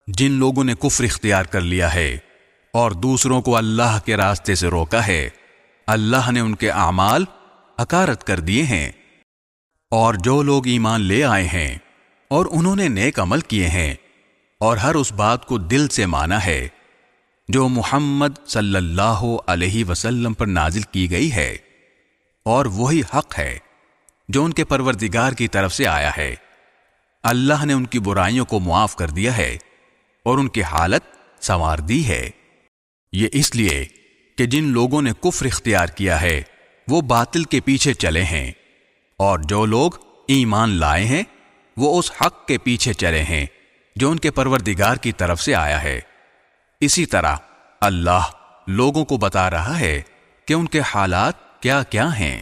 جن لوگوں نے کفر اختیار کر لیا ہے اور دوسروں کو اللہ کے راستے سے روکا ہے، اللہ نے ان کے اعمال اکارت کر دیے ہیں۔ اور جو لوگ ایمان لے آئے ہیں اور انہوں نے نیک عمل کیے ہیں اور ہر اس بات کو دل سے مانا ہے جو محمد صلی اللہ علیہ وسلم پر نازل کی گئی ہے، اور وہی حق ہے جو ان کے پروردگار کی طرف سے آیا ہے، اللہ نے ان کی برائیوں کو معاف کر دیا ہے اور ان کی حالت سنوار دی ہے۔ یہ اس لیے کہ جن لوگوں نے کفر اختیار کیا ہے وہ باطل کے پیچھے چلے ہیں، اور جو لوگ ایمان لائے ہیں وہ اس حق کے پیچھے چلے ہیں جو ان کے پروردگار کی طرف سے آیا ہے۔ اسی طرح اللہ لوگوں کو بتا رہا ہے کہ ان کے حالات کیا کیا ہیں،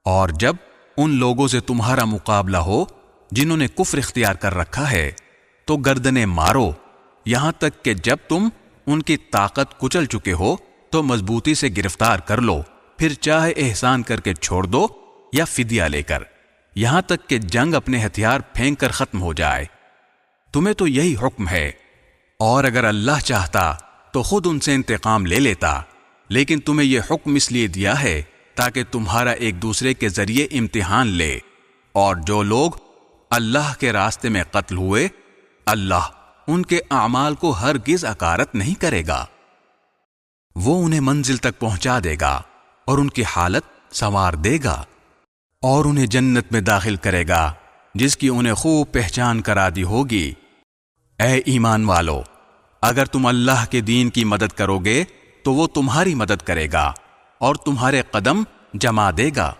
اور جب ان لوگوں سے تمہارا مقابلہ ہو جنہوں نے کفر اختیار کر رکھا ہے تو گردنیں مارو، یہاں تک کہ جب تم ان کی طاقت کچل چکے ہو تو مضبوطی سے گرفتار کر لو، پھر چاہے احسان کر کے چھوڑ دو یا فدیہ لے کر، یہاں تک کہ جنگ اپنے ہتھیار پھینک کر ختم ہو جائے۔ تمہیں تو یہی حکم ہے، اور اگر اللہ چاہتا تو خود ان سے انتقام لے لیتا، لیکن تمہیں یہ حکم اس لیے دیا ہے تاکہ تمہارا ایک دوسرے کے ذریعے امتحان لے، اور جو لوگ اللہ کے راستے میں قتل ہوئے اللہ ان کے اعمال کو ہرگز اکارت نہیں کرے گا، وہ انہیں منزل تک پہنچا دے گا اور ان کی حالت سنوار دے گا، اور انہیں جنت میں داخل کرے گا جس کی انہیں خوب پہچان کرا دی ہوگی۔ اے ایمان والو، اگر تم اللہ کے دین کی مدد کرو گے تو وہ تمہاری مدد کرے گا اور تمہارے قدم جما دے گا،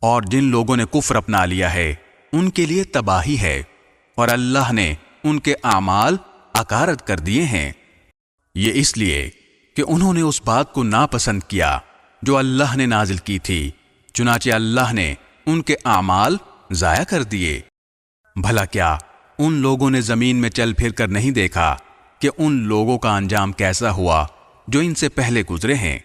اور جن لوگوں نے کفر اپنا لیا ہے ان کے لیے تباہی ہے، اور اللہ نے ان کے اعمال اکارت کر دیے ہیں۔ یہ اس لیے کہ انہوں نے اس بات کو ناپسند کیا جو اللہ نے نازل کی تھی، چنانچہ اللہ نے ان کے اعمال ضائع کر دیے۔ بھلا کیا ان لوگوں نے زمین میں چل پھر کر نہیں دیکھا کہ ان لوگوں کا انجام کیسا ہوا جو ان سے پہلے گزرے ہیں؟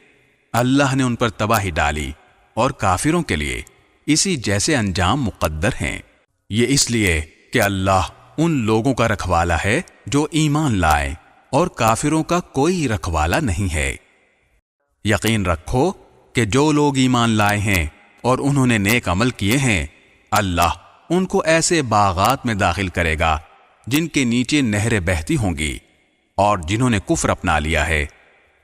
اللہ نے ان پر تباہی ڈالی، اور کافروں کے لیے اسی جیسے انجام مقدر ہیں۔ یہ اس لیے کہ اللہ ان لوگوں کا رکھوالا ہے جو ایمان لائے، اور کافروں کا کوئی رکھوالا نہیں ہے۔ یقین رکھو کہ جو لوگ ایمان لائے ہیں اور انہوں نے نیک عمل کیے ہیں، اللہ ان کو ایسے باغات میں داخل کرے گا جن کے نیچے نہریں بہتی ہوں گی، اور جنہوں نے کفر اپنا لیا ہے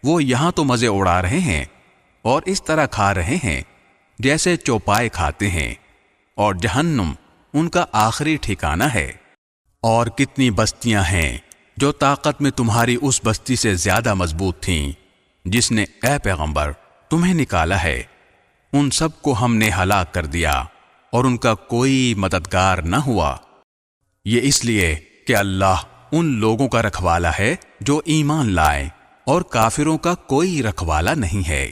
وہ یہاں تو مزے اڑا رہے ہیں اور اس طرح کھا رہے ہیں جیسے چوپائے کھاتے ہیں، اور جہنم ان کا آخری ٹھکانہ ہے۔ اور کتنی بستیاں ہیں جو طاقت میں تمہاری اس بستی سے زیادہ مضبوط تھیں جس نے اے پیغمبر تمہیں نکالا ہے، ان سب کو ہم نے ہلاک کر دیا اور ان کا کوئی مددگار نہ ہوا۔ یہ اس لیے کہ اللہ ان لوگوں کا رکھوالا ہے جو ایمان لائے، اور کافروں کا کوئی رکھوالا نہیں ہے۔